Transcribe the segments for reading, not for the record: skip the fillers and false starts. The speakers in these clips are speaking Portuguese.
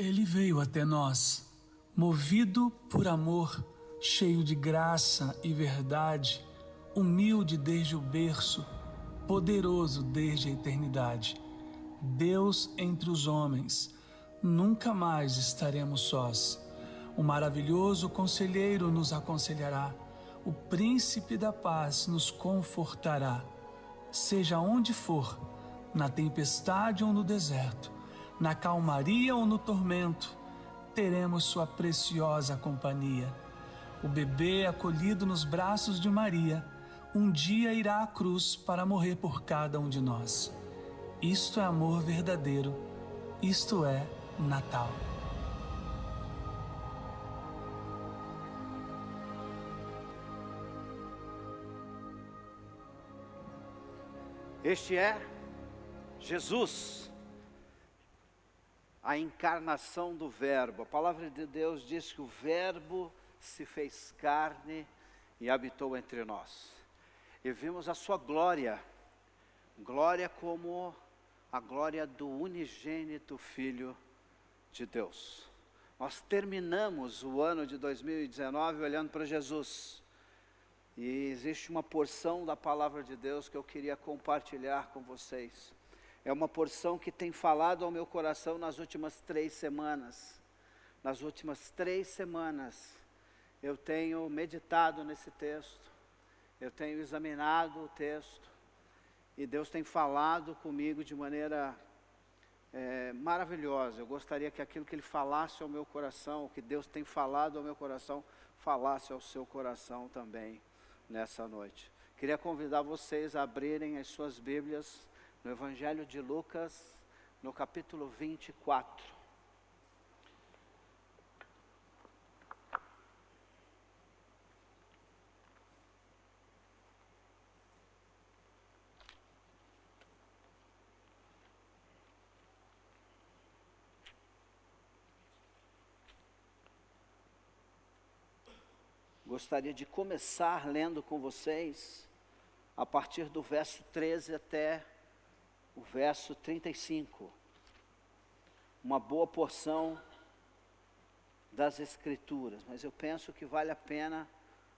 Ele veio até nós, movido por amor, cheio de graça e verdade, humilde desde o berço, poderoso desde a eternidade. Deus entre os homens, nunca mais estaremos sós. O maravilhoso conselheiro nos aconselhará, o príncipe da paz nos confortará. Seja onde for, na tempestade ou no deserto, na calmaria ou no tormento, teremos sua preciosa companhia. O bebê acolhido nos braços de Maria, um dia irá à cruz para morrer por cada um de nós. Isto é amor verdadeiro, isto é Natal. Este é Jesus, a encarnação do Verbo. A palavra de Deus diz que o Verbo se fez carne e habitou entre nós. E vimos a sua glória, glória como a glória do unigênito Filho de Deus. Nós terminamos o ano de 2019 olhando para Jesus. E existe uma porção da palavra de Deus que eu queria compartilhar com vocês. É uma porção que tem falado ao meu coração nas últimas 3 semanas. Nas últimas 3 semanas eu tenho meditado nesse texto, eu tenho examinado o texto, e Deus tem falado comigo de maneira maravilhosa. Eu gostaria que aquilo que Ele falasse ao meu coração, o que Deus tem falado ao meu coração, falasse ao seu coração também nessa noite. Queria convidar vocês a abrirem as suas Bíblias no Evangelho de Lucas, no capítulo 24. Gostaria de começar lendo com vocês a partir do verso 13 até o verso 35. Uma boa porção das Escrituras, mas eu penso que vale a pena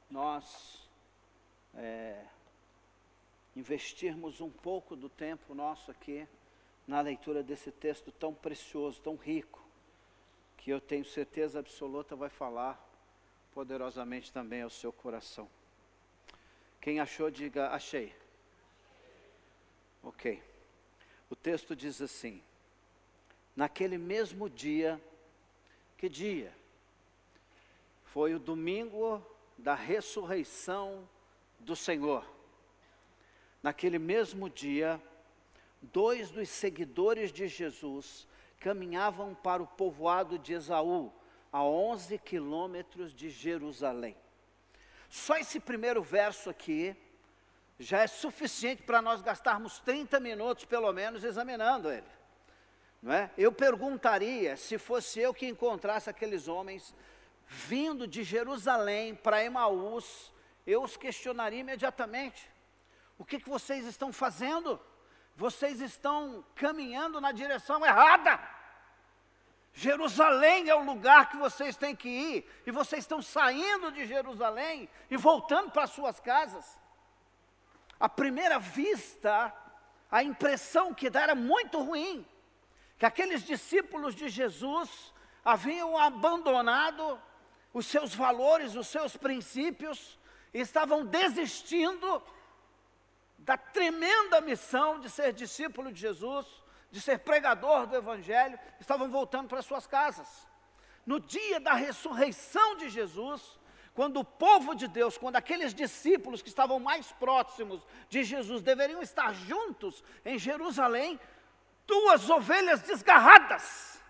nós investirmos um pouco do tempo nosso aqui na leitura desse texto tão precioso, tão rico, que eu tenho certeza absoluta vai falar poderosamente também ao seu coração. Quem achou, diga achei. Ok. O texto diz assim: naquele mesmo dia, que dia? Foi o domingo da ressurreição do Senhor. Naquele mesmo dia, 2 dos seguidores de Jesus caminhavam para o povoado de Esaú, a 11 quilômetros de Jerusalém. Só esse primeiro verso aqui já é suficiente para nós gastarmos 30 minutos pelo menos examinando ele, não é? Eu perguntaria, se fosse eu que encontrasse aqueles homens vindo de Jerusalém para Emaús, eu os questionaria imediatamente: o que vocês estão fazendo? Vocês estão caminhando na direção errada. Jerusalém é o lugar que vocês têm que ir, e vocês estão saindo de Jerusalém e voltando para suas casas. À primeira vista, a impressão que dá era muito ruim, que aqueles discípulos de Jesus haviam abandonado os seus valores, os seus princípios, e estavam desistindo da tremenda missão de ser discípulo de Jesus, de ser pregador do Evangelho, estavam voltando para suas casas. No dia da ressurreição de Jesus, quando o povo de Deus, quando aqueles discípulos que estavam mais próximos de Jesus deveriam estar juntos em Jerusalém, 2 ovelhas desgarradas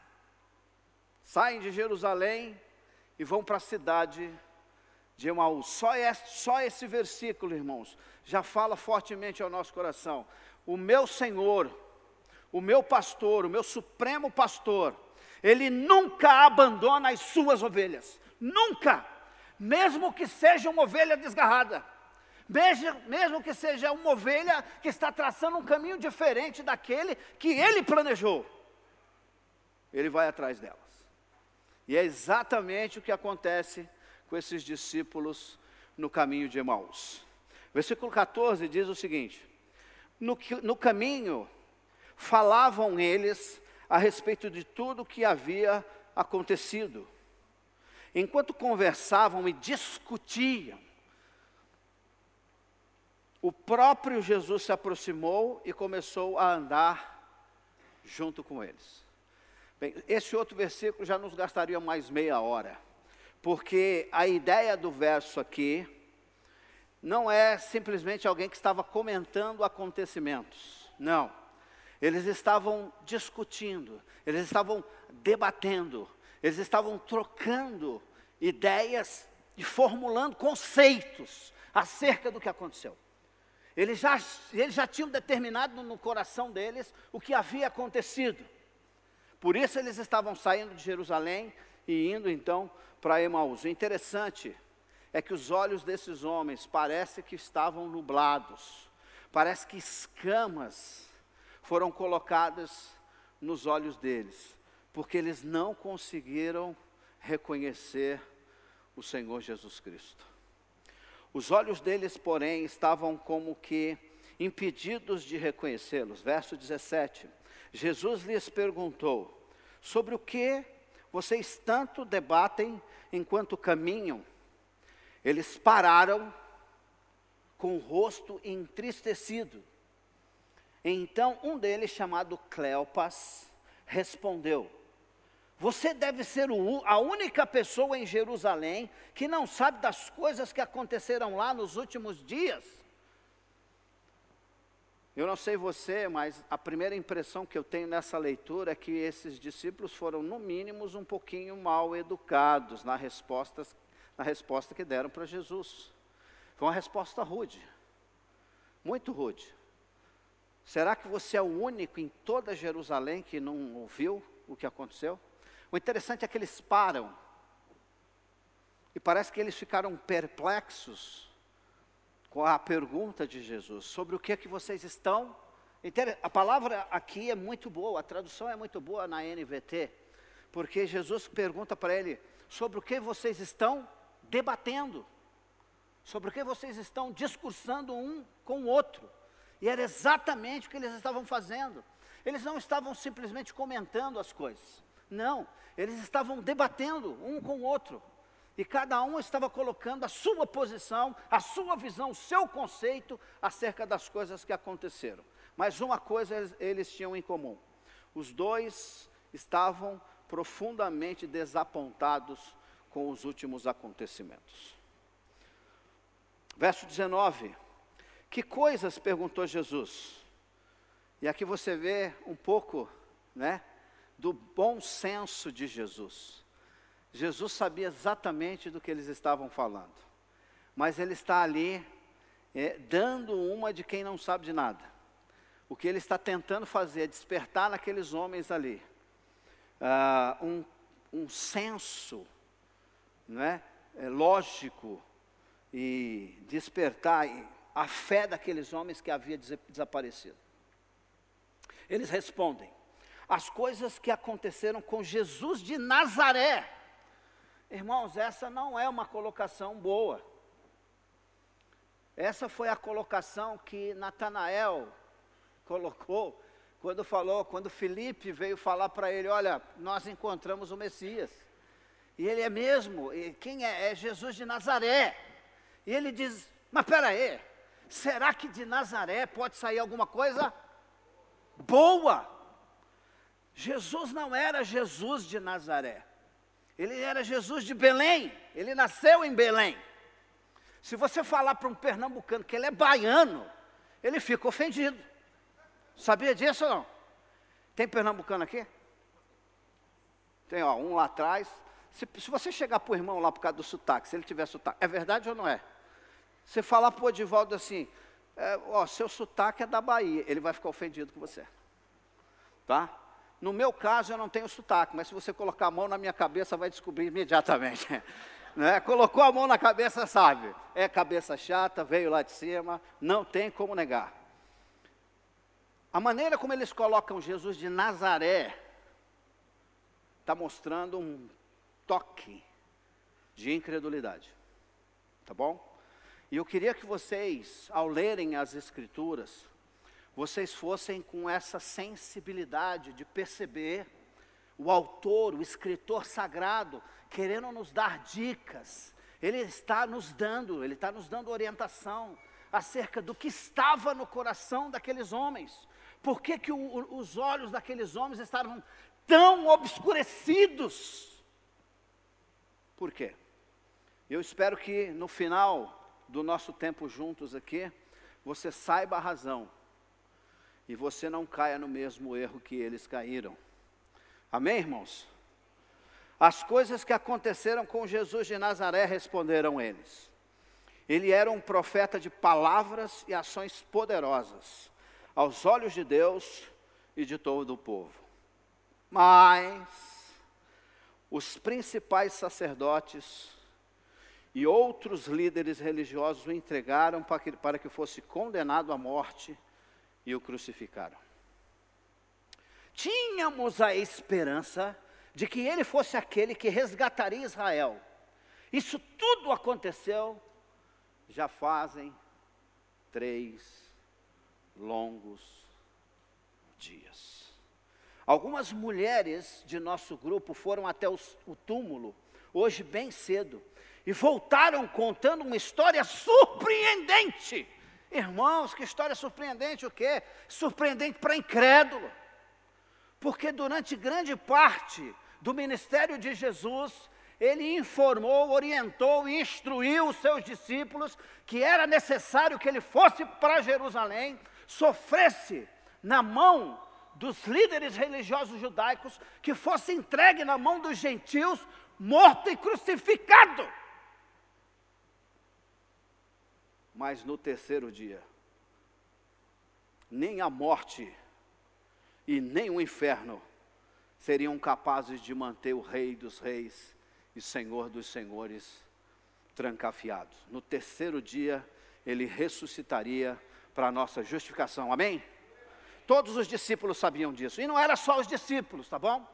saem de Jerusalém e vão para a cidade de Emaús. Só esse versículo, irmãos, já fala fortemente ao nosso coração. O meu Senhor, o meu pastor, o meu supremo pastor, Ele nunca abandona as suas ovelhas. Nunca! Mesmo que seja uma ovelha desgarrada. Mesmo que seja uma ovelha que está traçando um caminho diferente daquele que Ele planejou. Ele vai atrás delas. E é exatamente o que acontece com esses discípulos no caminho de Emaús. Versículo 14 diz o seguinte: no caminho falavam eles a respeito de tudo o que havia acontecido. Enquanto conversavam e discutiam, o próprio Jesus se aproximou e começou a andar junto com eles. Bem, esse outro versículo já nos gastaria mais meia hora, porque a ideia do verso aqui não é simplesmente alguém que estava comentando acontecimentos. Não, eles estavam discutindo, eles estavam debatendo, eles estavam trocando ideias e formulando conceitos acerca do que aconteceu. Eles já tinham determinado no coração deles o que havia acontecido. Por isso eles estavam saindo de Jerusalém e indo então para Emaús. O interessante é que os olhos desses homens parece que estavam nublados. Parece que escamas foram colocadas nos olhos deles, porque eles não conseguiram reconhecer o Senhor Jesus Cristo. Os olhos deles, porém, estavam como que impedidos de reconhecê-los. Verso 17, Jesus lhes perguntou: sobre o que vocês tanto debatem enquanto caminham? Eles pararam com o rosto entristecido. Então um deles, chamado Cleopas, respondeu: você deve ser a única pessoa em Jerusalém que não sabe das coisas que aconteceram lá nos últimos dias. Eu não sei você, mas a primeira impressão que eu tenho nessa leitura é que esses discípulos foram, no mínimo, um pouquinho mal educados na resposta que deram para Jesus. Foi uma resposta rude, muito rude. Será que você é o único em toda Jerusalém que não ouviu o que aconteceu? O interessante é que eles param, e parece que eles ficaram perplexos com a pergunta de Jesus, sobre o que é que vocês estão... A palavra aqui é muito boa, a tradução é muito boa na NVT, porque Jesus pergunta para ele, sobre o que vocês estão debatendo, sobre o que vocês estão discursando um com o outro, e era exatamente o que eles estavam fazendo. Eles não estavam simplesmente comentando as coisas, não, eles estavam debatendo um com o outro, e cada um estava colocando a sua posição, a sua visão, o seu conceito acerca das coisas que aconteceram. Mas uma coisa eles tinham em comum: os dois estavam profundamente desapontados com os últimos acontecimentos. Verso 19, que coisas? Perguntou Jesus. E aqui você vê um pouco, do bom senso de Jesus. Jesus sabia exatamente do que eles estavam falando, mas ele está ali, dando uma de quem não sabe de nada. O que ele está tentando fazer é despertar naqueles homens ali, um senso, lógico, e despertar a fé daqueles homens que havia desaparecido. Eles respondem: as coisas que aconteceram com Jesus de Nazaré. Irmãos, essa não é uma colocação boa. Essa foi a colocação que Natanael colocou quando Filipe veio falar para ele: olha, nós encontramos o Messias. E ele é mesmo, e quem é? É Jesus de Nazaré. E ele diz: mas espera aí, será que de Nazaré pode sair alguma coisa boa? Jesus não era Jesus de Nazaré. Ele era Jesus de Belém, ele nasceu em Belém. Se você falar para um pernambucano que ele é baiano, ele fica ofendido. Sabia disso ou não? Tem pernambucano aqui? Tem, um lá atrás. Se você chegar para o irmão lá por causa do sotaque, se ele tiver sotaque, é verdade ou não é? Você falar para o Odivaldo assim, seu sotaque é da Bahia, ele vai ficar ofendido com você. Tá? No meu caso, eu não tenho sotaque, mas se você colocar a mão na minha cabeça, vai descobrir imediatamente. Colocou a mão na cabeça, sabe? É cabeça chata, veio lá de cima, não tem como negar. A maneira como eles colocam Jesus de Nazaré, está mostrando toque de incredulidade, tá bom? E eu queria que vocês, ao lerem as Escrituras, vocês fossem com essa sensibilidade de perceber o autor, o escritor sagrado, querendo nos dar dicas. Ele está nos dando orientação acerca do que estava no coração daqueles homens. Por que os olhos daqueles homens estavam tão obscurecidos? Por quê? Eu espero que no final do nosso tempo juntos aqui, você saiba a razão e você não caia no mesmo erro que eles caíram. Amém, irmãos? As coisas que aconteceram com Jesus de Nazaré, responderam eles. Ele era um profeta de palavras e ações poderosas, aos olhos de Deus e de todo o povo. Mas os principais sacerdotes e outros líderes religiosos o entregaram para que fosse condenado à morte e o crucificaram. Tínhamos a esperança de que ele fosse aquele que resgataria Israel. Isso tudo aconteceu já fazem 3 longos dias. Algumas mulheres de nosso grupo foram até o túmulo, hoje bem cedo, e voltaram contando uma história surpreendente. Irmãos, que história surpreendente o quê? Surpreendente para incrédulo. Porque durante grande parte do ministério de Jesus, ele informou, orientou e instruiu os seus discípulos que era necessário que ele fosse para Jerusalém, sofresse na mão dos líderes religiosos judaicos, que fosse entregue na mão dos gentios, morto e crucificado. Mas no terceiro dia, nem a morte e nem o inferno seriam capazes de manter o Rei dos Reis e Senhor dos Senhores trancafiados. No terceiro dia, ele ressuscitaria para a nossa justificação, amém? Todos os discípulos sabiam disso, e não era só os discípulos, tá bom?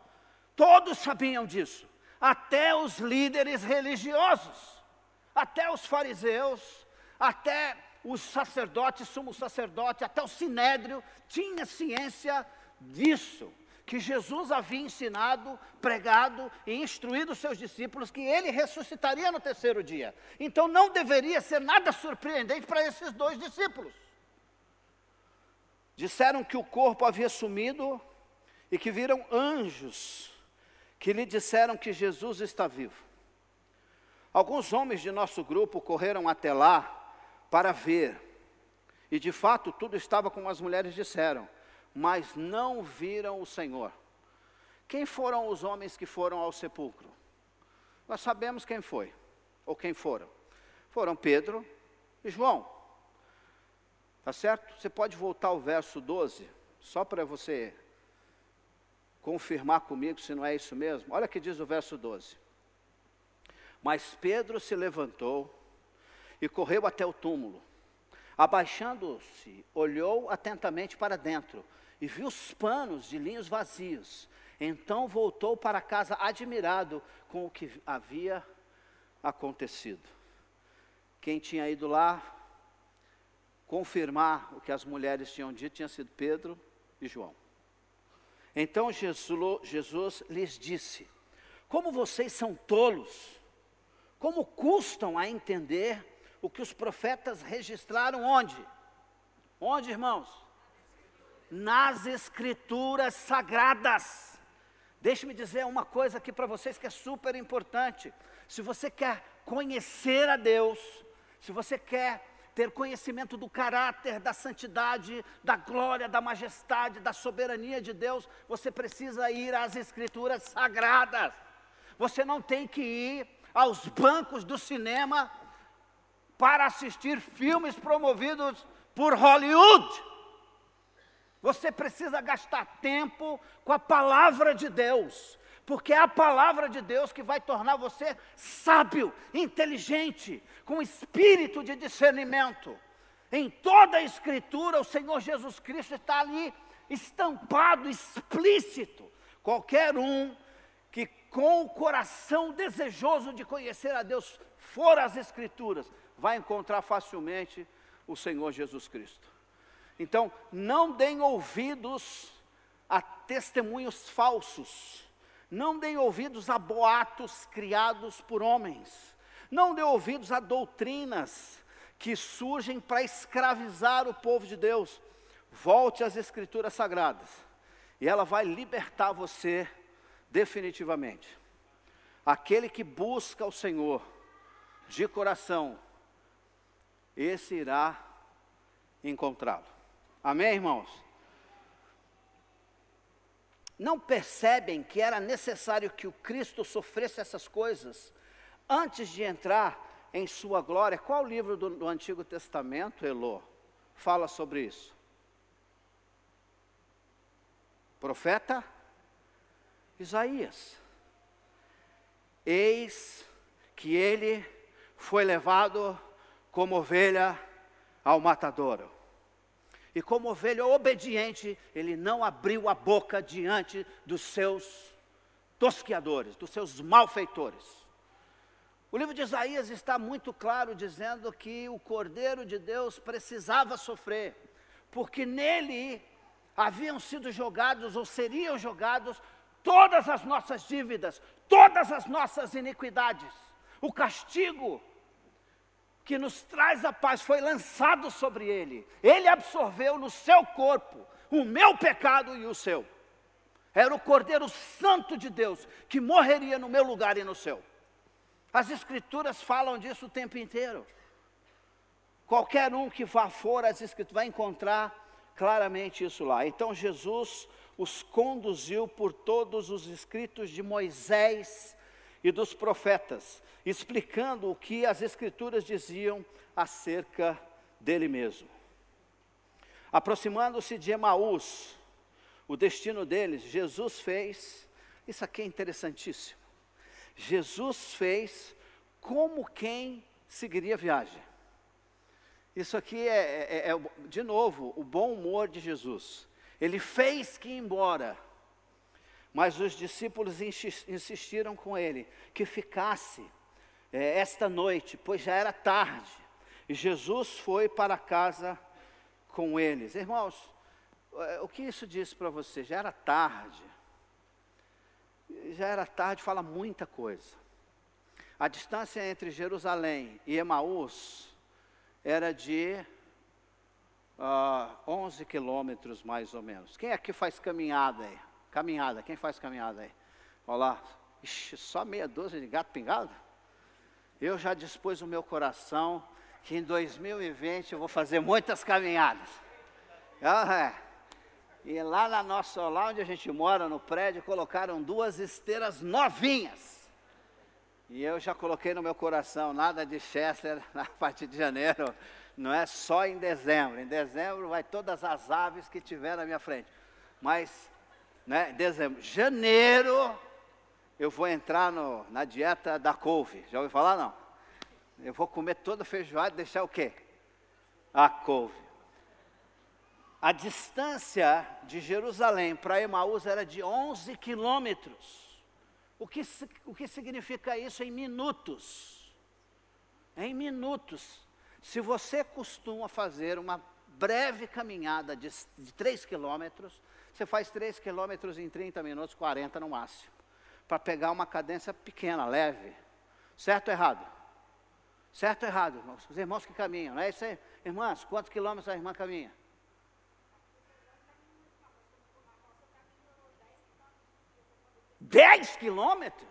Todos sabiam disso, até os líderes religiosos, até os fariseus, até os sacerdotes, sumo sacerdote, até o sinédrio, tinha ciência disso, que Jesus havia ensinado, pregado e instruído os seus discípulos que ele ressuscitaria no terceiro dia. Então não deveria ser nada surpreendente para esses 2 discípulos. Disseram que o corpo havia sumido e que viram anjos que lhe disseram que Jesus está vivo. Alguns homens de nosso grupo correram até lá para ver, e de fato tudo estava como as mulheres disseram, mas não viram o Senhor. Quem foram os homens que foram ao sepulcro? Nós sabemos quem foi, ou quem foram. Foram Pedro e João. Tá certo? Você pode voltar ao verso 12, só para você confirmar comigo se não é isso mesmo. Olha o que diz o verso 12. Mas Pedro se levantou e correu até o túmulo. Abaixando-se, olhou atentamente para dentro e viu os panos de linhos vazios. Então voltou para casa admirado com o que havia acontecido. Quem tinha ido lá confirmar o que as mulheres tinham dito tinha sido Pedro e João. Então Jesus lhes disse: como vocês são tolos, como custam a entender o que os profetas registraram onde? Onde, irmãos? Nas Escrituras Sagradas. Deixe-me dizer uma coisa aqui para vocês que é super importante. Se você quer conhecer a Deus, se você quer ter conhecimento do caráter, da santidade, da glória, da majestade, da soberania de Deus, você precisa ir às Escrituras Sagradas. Você não tem que ir aos bancos do cinema para assistir filmes promovidos por Hollywood. Você precisa gastar tempo com a palavra de Deus, porque é a palavra de Deus que vai tornar você sábio, inteligente, com espírito de discernimento. Em toda a Escritura, o Senhor Jesus Cristo está ali estampado, explícito. Qualquer um que com o coração desejoso de conhecer a Deus for às Escrituras, vai encontrar facilmente o Senhor Jesus Cristo. Então, não deem ouvidos a testemunhos falsos, não deem ouvidos a boatos criados por homens, não deem ouvidos a doutrinas que surgem para escravizar o povo de Deus. Volte às Escrituras Sagradas, e ela vai libertar você definitivamente. Aquele que busca o Senhor de coração, esse irá encontrá-lo. Amém, irmãos? Não percebem que era necessário que o Cristo sofresse essas coisas antes de entrar em sua glória? Qual livro do Antigo Testamento, Elô, fala sobre isso? Profeta Isaías. Eis que ele foi levado como ovelha ao matadouro. E como ovelha obediente, ele não abriu a boca diante dos seus tosqueadores, dos seus malfeitores. O livro de Isaías está muito claro dizendo que o Cordeiro de Deus precisava sofrer, porque nele haviam sido jogados ou seriam jogados todas as nossas dívidas, todas as nossas iniquidades. O castigo que nos traz a paz foi lançado sobre ele. Ele absorveu no seu corpo o meu pecado e o seu. Era o Cordeiro Santo de Deus que morreria no meu lugar e no seu. As Escrituras falam disso o tempo inteiro. Qualquer um que for às Escrituras vai encontrar claramente isso lá. Então Jesus os conduziu por todos os escritos de Moisés e dos profetas, explicando o que as Escrituras diziam acerca dele mesmo. Aproximando-se de Emaús, o destino deles, Jesus fez, isso aqui é interessantíssimo, Jesus fez como quem seguiria a viagem. Isso aqui de novo, o bom humor de Jesus. Ele fez que ia embora, mas os discípulos insistiram com ele que ficasse esta noite, pois já era tarde. E Jesus foi para casa com eles. Irmãos, o que isso diz para você? Já era tarde. Já era tarde, fala muita coisa. A distância entre Jerusalém e Emaús era de 11 quilômetros mais ou menos. Quem aqui faz caminhada aí? Caminhada, quem faz caminhada aí? Olha lá, ixi, só meia dúzia de gato pingado? Eu já dispus o meu coração que em 2020 eu vou fazer muitas caminhadas. E lá lá onde a gente mora, no prédio, colocaram 2 esteiras novinhas. E eu já coloquei no meu coração, nada de Chester a partir de janeiro, não é só em dezembro. Em dezembro vai todas as aves que tiver na minha frente. Mas, né, dezembro, janeiro, eu vou entrar na dieta da couve. Já ouviu falar, não? Eu vou comer toda a feijoada e deixar o quê? A couve. A distância de Jerusalém para Emaús era de 11 quilômetros. O que significa isso em minutos? Em minutos. Se você costuma fazer uma breve caminhada de 3 quilômetros, você faz 3 quilômetros em 30 minutos, 40 no máximo. Para pegar uma cadência pequena, leve. Certo ou errado? Certo ou errado, irmãos? Os irmãos que caminham, não é isso aí? Irmãs, quantos quilômetros a irmã caminha? 10 quilômetros?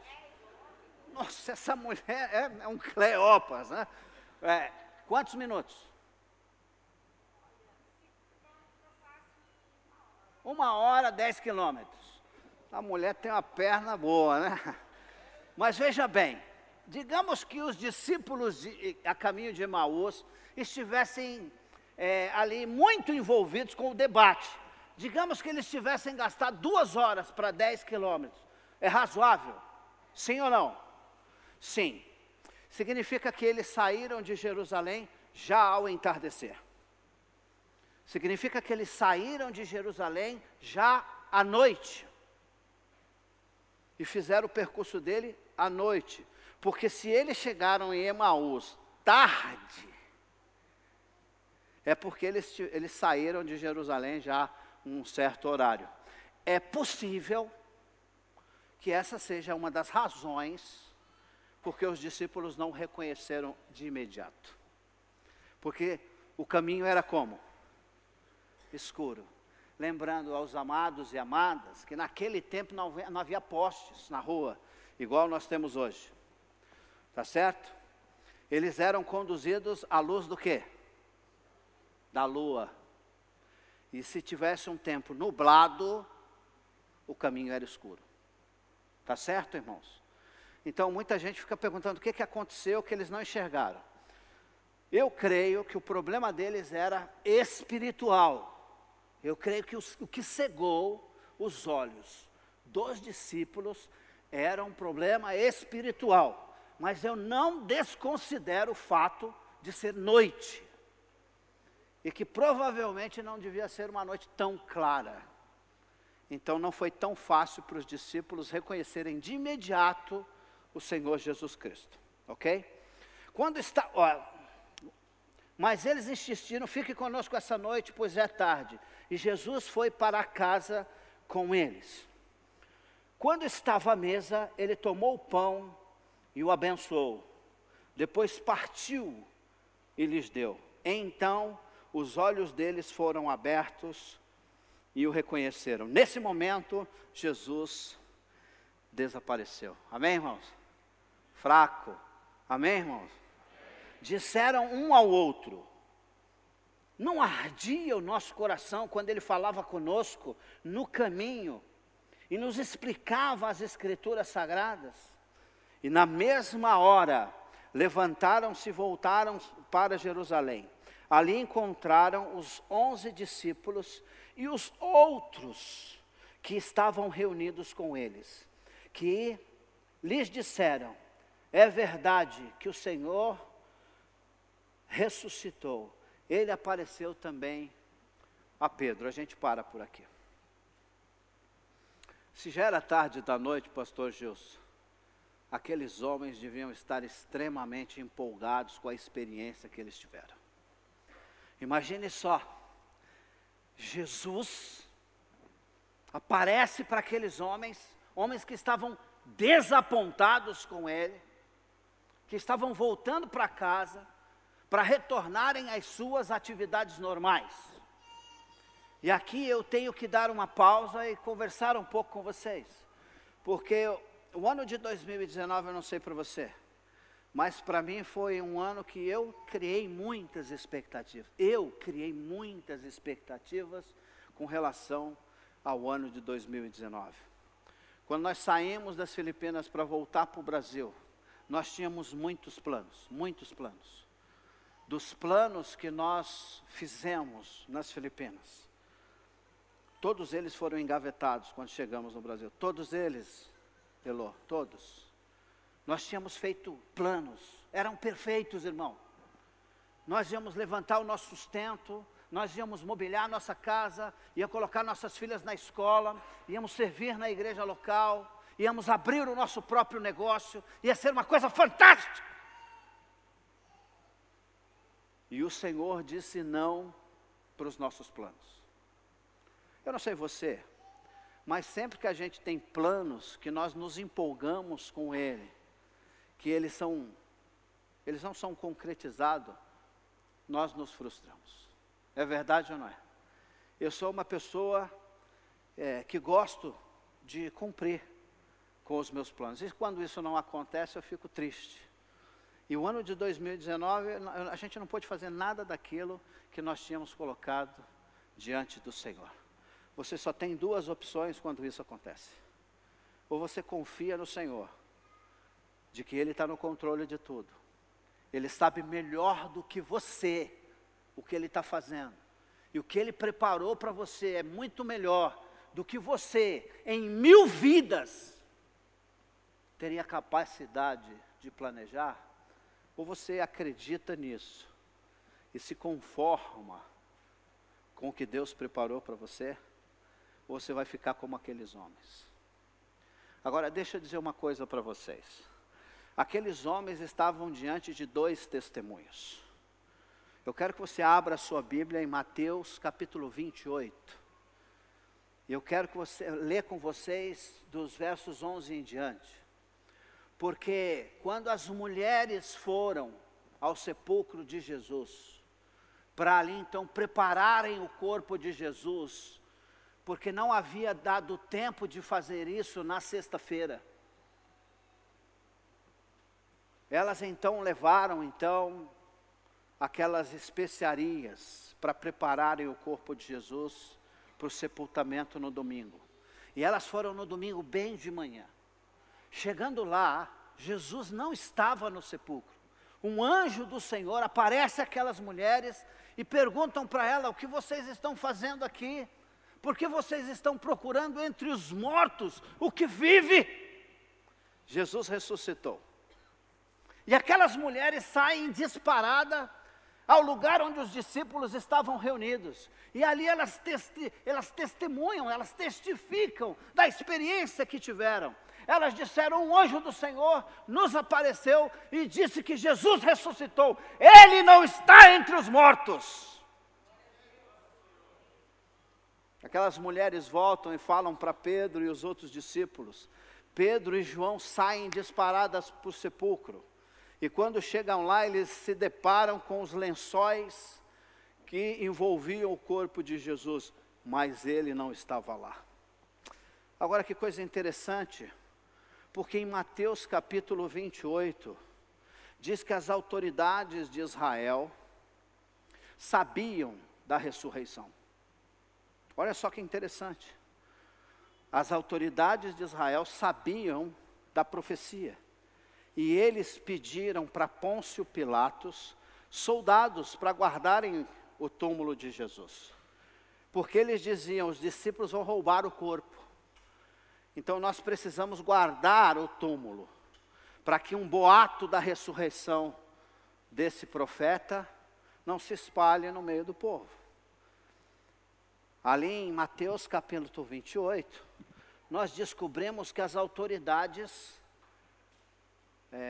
Nossa, essa mulher é um Cleópas, né? Quantos minutos? 1 hora, 10 quilômetros. A mulher tem uma perna boa, né? Mas veja bem, digamos que os discípulos a caminho de Emaús estivessem ali muito envolvidos com o debate. Digamos que eles tivessem gastado 2 horas para 10 quilômetros. É razoável? Sim ou não? Sim. Significa que eles saíram de Jerusalém já ao entardecer. Significa que eles saíram de Jerusalém já à noite. e fizeram o percurso dele à noite. Porque se eles chegaram em Emaús tarde, é porque eles saíram de Jerusalém já um certo horário. É possível que essa seja uma das razões porque os discípulos não reconheceram de imediato. Porque o caminho era como? Escuro. Lembrando aos amados e amadas que naquele tempo não havia postes na rua, igual nós temos hoje. Tá certo? Eles eram conduzidos à luz do quê? Da lua. E se tivesse um tempo nublado, o caminho era escuro. Tá certo, irmãos? Então muita gente fica perguntando o que aconteceu que eles não enxergaram. Eu creio que o problema deles era espiritual. Eu creio que o que cegou os olhos dos discípulos era um problema espiritual. Mas eu não desconsidero o fato de ser noite. E que provavelmente não devia ser uma noite tão clara. Então não foi tão fácil para os discípulos reconhecerem de imediato o Senhor Jesus Cristo. Ok? Mas eles insistiram, fique conosco essa noite, pois é tarde. E Jesus foi para a casa com eles. Quando estava à mesa, ele tomou o pão e o abençoou. Depois partiu e lhes deu. Então, os olhos deles foram abertos e o reconheceram. Nesse momento, Jesus desapareceu. Amém, irmãos? Fraco. Amém, irmãos? Disseram um ao outro: não ardia o nosso coração quando ele falava conosco no caminho e nos explicava as escrituras sagradas? E na mesma hora, levantaram-se e voltaram para Jerusalém. Ali encontraram os 11 discípulos e os outros que estavam reunidos com eles, que lhes disseram: é verdade que o Senhor ressuscitou. Ele apareceu também a Pedro. A gente para por aqui. Se já era tarde da noite, pastor Gilson, aqueles homens deviam estar extremamente empolgados com a experiência que eles tiveram. Imagine só, Jesus aparece para aqueles homens que estavam desapontados com ele, que estavam voltando para casa, para retornarem às suas atividades normais. E aqui eu tenho que dar uma pausa e conversar um pouco com vocês, porque o ano de 2019, eu não sei para você, mas para mim foi um ano que eu criei muitas expectativas. Eu criei muitas expectativas com relação ao ano de 2019. Quando nós saímos das Filipinas para voltar para o Brasil, nós tínhamos muitos planos, muitos planos. Dos planos que nós fizemos nas Filipinas, todos eles foram engavetados quando chegamos no Brasil. Todos eles, Elô, todos. Nós tínhamos feito planos, eram perfeitos, irmão. Nós íamos levantar o nosso sustento, nós íamos mobiliar a nossa casa, ia colocar nossas filhas na escola, íamos servir na igreja local, íamos abrir o nosso próprio negócio, ia ser uma coisa fantástica. E o Senhor disse não para os nossos planos. Eu não sei você, mas sempre que a gente tem planos, que nós nos empolgamos com ele, que eles não são concretizados, nós nos frustramos. É verdade ou não é? Eu sou uma pessoa que gosto de cumprir com os meus planos. E quando isso não acontece, eu fico triste. E o ano de 2019, a gente não pôde fazer nada daquilo que nós tínhamos colocado diante do Senhor. Você só tem duas opções quando isso acontece. Ou você confia no Senhor, de que Ele está no controle de tudo. Ele sabe melhor do que você o que Ele está fazendo. E o que Ele preparou para você é muito melhor do que você, em 1000 vidas, teria capacidade de planejar. Ou você acredita nisso e se conforma com o que Deus preparou para você, ou você vai ficar como aqueles homens. Agora, deixa eu dizer uma coisa para vocês. Aqueles homens estavam diante de 2 testemunhos. Eu quero que você abra a sua Bíblia em Mateus capítulo 28. E eu quero que você lê com vocês dos versos 11 em diante. Porque quando as mulheres foram ao sepulcro de Jesus, para ali então prepararem o corpo de Jesus, porque não havia dado tempo de fazer isso na sexta-feira. Elas então levaram aquelas especiarias para prepararem o corpo de Jesus para o sepultamento no domingo. E elas foram no domingo bem de manhã. Chegando lá, Jesus não estava no sepulcro. Um anjo do Senhor aparece àquelas mulheres e perguntam para ela: o que vocês estão fazendo aqui? Por que vocês estão procurando entre os mortos o que vive? Jesus ressuscitou. E aquelas mulheres saem disparada ao lugar onde os discípulos estavam reunidos. E ali elas testemunham, elas testificam da experiência que tiveram. Elas disseram: um anjo do Senhor nos apareceu e disse que Jesus ressuscitou. Ele não está entre os mortos. Aquelas mulheres voltam e falam para Pedro e os outros discípulos. Pedro e João saem disparadas para o sepulcro. E quando chegam lá, eles se deparam com os lençóis que envolviam o corpo de Jesus, mas ele não estava lá. Agora, que coisa interessante, porque em Mateus capítulo 28, diz que as autoridades de Israel sabiam da ressurreição. Olha só que interessante. As autoridades de Israel sabiam da profecia. E eles pediram para Pôncio Pilatos soldados para guardarem o túmulo de Jesus. Porque eles diziam: os discípulos vão roubar o corpo. Então nós precisamos guardar o túmulo, para que um boato da ressurreição desse profeta não se espalhe no meio do povo. Ali em Mateus capítulo 28, nós descobrimos que as autoridades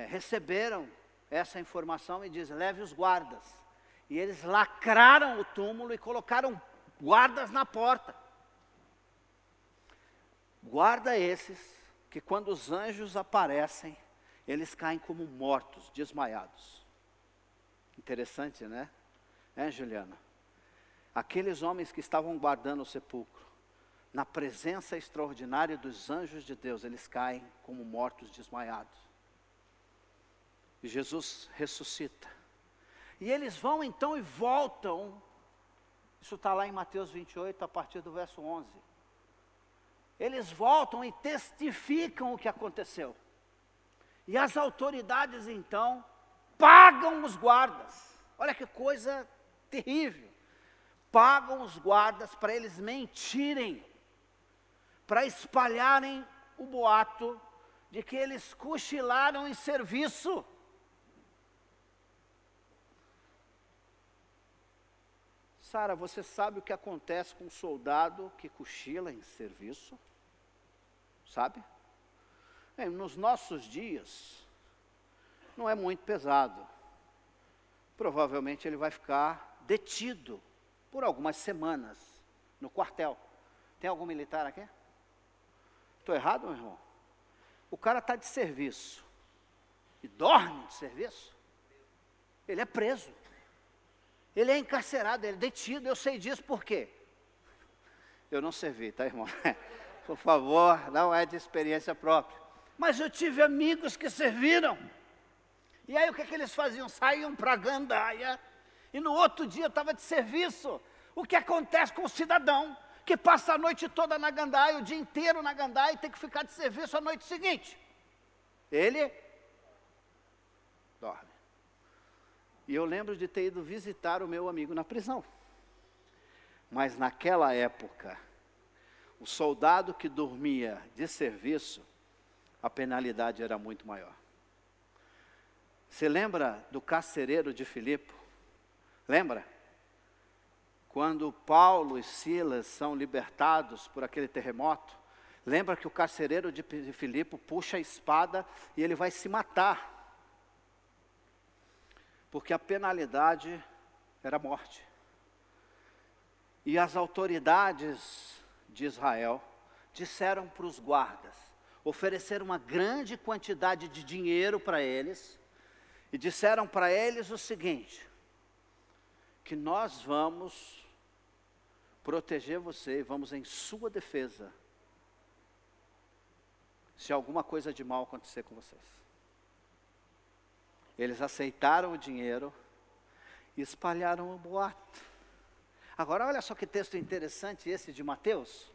receberam essa informação e dizem: leve os guardas. E eles lacraram o túmulo e colocaram guardas na porta. Guarda esses, que quando os anjos aparecem, eles caem como mortos, desmaiados. Interessante, né? Juliana? Aqueles homens que estavam guardando o sepulcro, na presença extraordinária dos anjos de Deus, eles caem como mortos, desmaiados. E Jesus ressuscita. E eles vão então e voltam. Isso está lá em Mateus 28, a partir do verso 11. Eles voltam e testificam o que aconteceu. E as autoridades então pagam os guardas. Olha que coisa terrível. Pagam os guardas para eles mentirem, para espalharem o boato de que eles cochilaram em serviço. Sara, você sabe o que acontece com um soldado que cochila em serviço? Sabe? Nos nossos dias, não é muito pesado. Provavelmente ele vai ficar detido por algumas semanas no quartel. Tem algum militar aqui? Estou errado, meu irmão? O cara está de serviço e dorme de serviço. Ele é preso. Ele é encarcerado, ele é detido. Eu sei disso por quê? Eu não servi, tá, irmão? Por favor, não é de experiência própria. Mas eu tive amigos que serviram. E aí o que eles faziam? Saíam para a gandaia e no outro dia estava de serviço. O que acontece com o cidadão que passa a noite toda na gandaia, o dia inteiro na gandaia, e tem que ficar de serviço a noite seguinte? Ele dorme. E eu lembro de ter ido visitar o meu amigo na prisão. Mas naquela época, o soldado que dormia de serviço, a penalidade era muito maior. Você lembra do carcereiro de Filipe? Lembra? Quando Paulo e Silas são libertados por aquele terremoto, Lembra que o carcereiro de Filipe puxa a espada e ele vai se matar. Porque a penalidade era a morte. E as autoridades de Israel disseram para os guardas, ofereceram uma grande quantidade de dinheiro para eles, e disseram para eles o seguinte, que nós vamos proteger você e vamos em sua defesa, se alguma coisa de mal acontecer com vocês. Eles aceitaram o dinheiro e espalharam o boato. Agora olha só que texto interessante esse de Mateus.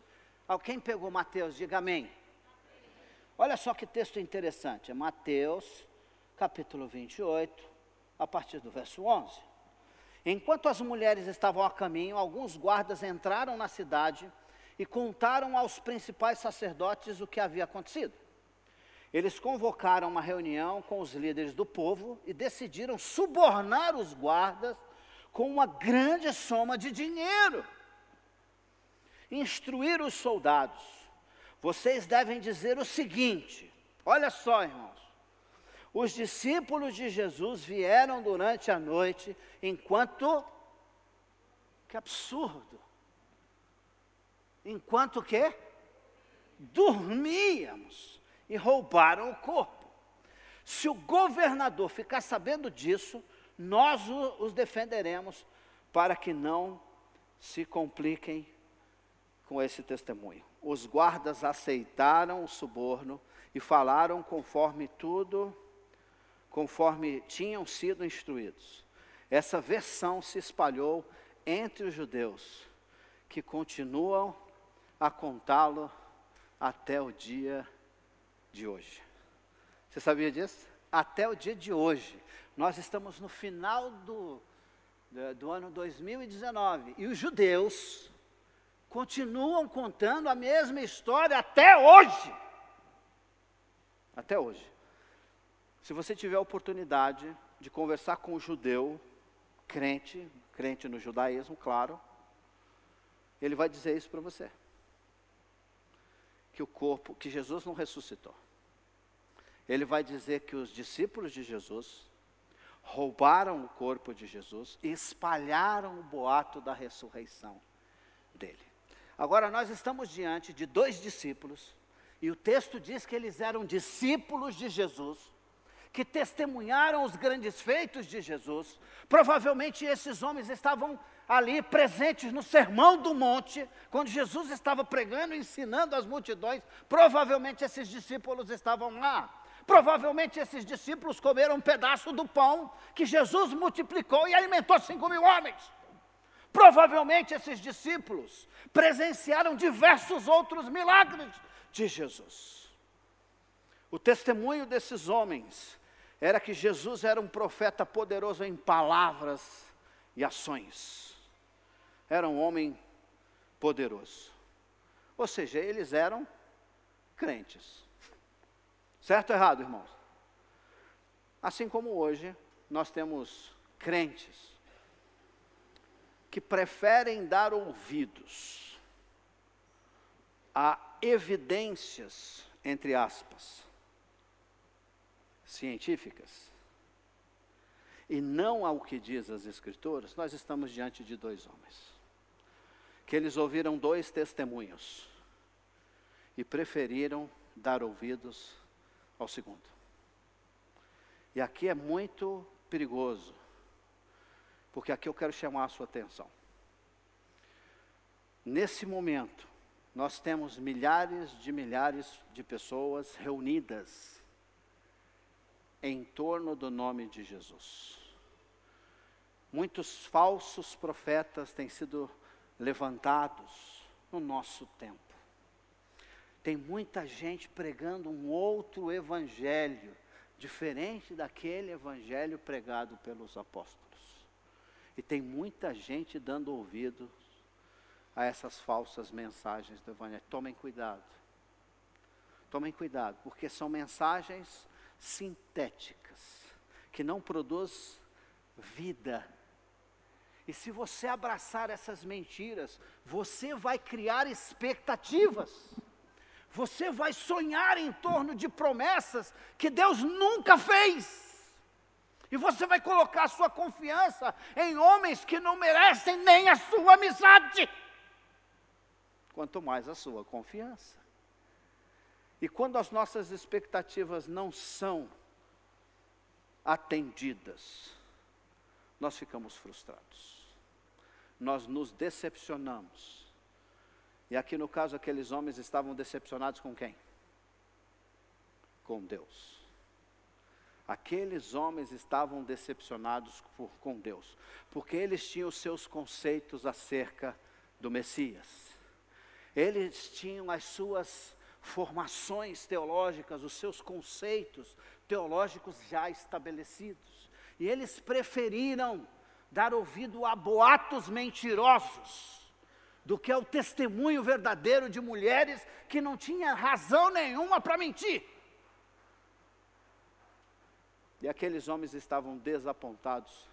Quem pegou Mateus, diga amém. Olha só que texto interessante, é Mateus, capítulo 28, a partir do verso 11. Enquanto as mulheres estavam a caminho, alguns guardas entraram na cidade e contaram aos principais sacerdotes o que havia acontecido. Eles convocaram uma reunião com os líderes do povo e decidiram subornar os guardas com uma grande soma de dinheiro. Instruir os soldados. Vocês devem dizer o seguinte, olha só, irmãos. Os discípulos de Jesus vieram durante a noite enquanto... Que absurdo! Enquanto que? Dormíamos e roubaram o corpo. Se o governador ficar sabendo disso, nós os defenderemos para que não se compliquem com esse testemunho. Os guardas aceitaram o suborno e falaram conforme tinham sido instruídos. Essa versão se espalhou entre os judeus, que continuam a contá-lo até o dia de hoje. Você sabia disso? Até o dia de hoje. Nós estamos no final do ano 2019 e os judeus continuam contando a mesma história até hoje. Até hoje. Se você tiver a oportunidade de conversar com um judeu, crente no judaísmo, claro, ele vai dizer isso para você. Que Jesus não ressuscitou. Ele vai dizer que os discípulos de Jesus roubaram o corpo de Jesus e espalharam o boato da ressurreição dele. Agora nós estamos diante de dois discípulos, e o texto diz que eles eram discípulos de Jesus, que testemunharam os grandes feitos de Jesus. Provavelmente esses homens estavam ali presentes no Sermão do Monte, quando Jesus estava pregando e ensinando as multidões. Provavelmente esses discípulos estavam lá. Provavelmente esses discípulos comeram um pedaço do pão que Jesus multiplicou e alimentou 5.000 homens. Provavelmente esses discípulos presenciaram diversos outros milagres de Jesus. O testemunho desses homens era que Jesus era um profeta poderoso em palavras e ações. Era um homem poderoso. Ou seja, eles eram crentes. Certo ou errado, irmãos? Assim como hoje, nós temos crentes que preferem dar ouvidos a evidências, entre aspas, científicas, e não ao que diz as Escrituras. Nós estamos diante de dois homens, que eles ouviram dois testemunhos, e preferiram dar ouvidos ao segundo. E aqui é muito perigoso, porque aqui eu quero chamar a sua atenção. Nesse momento, nós temos milhares de pessoas reunidas em torno do nome de Jesus. Muitos falsos profetas têm sido levantados no nosso tempo. Tem muita gente pregando um outro evangelho, diferente daquele evangelho pregado pelos apóstolos. E tem muita gente dando ouvido a essas falsas mensagens do evangelho. Tomem cuidado. Tomem cuidado, porque são mensagens sintéticas, que não produzem vida. E se você abraçar essas mentiras, você vai criar expectativas. você vai sonhar em torno de promessas que Deus nunca fez. E você vai colocar a sua confiança em homens que não merecem nem a sua amizade, quanto mais a sua confiança. E quando as nossas expectativas não são atendidas, nós ficamos frustrados, nós nos decepcionamos. E aqui no caso, aqueles homens estavam decepcionados com quem? Com Deus. Aqueles homens estavam decepcionados com Deus, porque eles tinham os seus conceitos acerca do Messias. Eles tinham as suas formações teológicas, os seus conceitos teológicos já estabelecidos. E eles preferiram dar ouvido a boatos mentirosos do que ao testemunho verdadeiro de mulheres que não tinham razão nenhuma para mentir. E aqueles homens estavam desapontados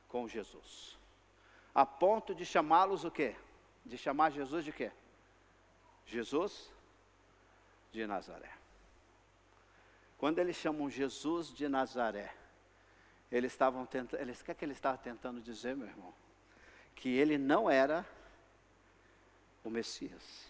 com Jesus, a ponto de chamá-los o quê? De chamar Jesus de quê? Jesus de Nazaré. Quando eles chamam Jesus de Nazaré, eles estavam tentando, o que é que ele estava tentando dizer, meu irmão? Que ele não era o Messias.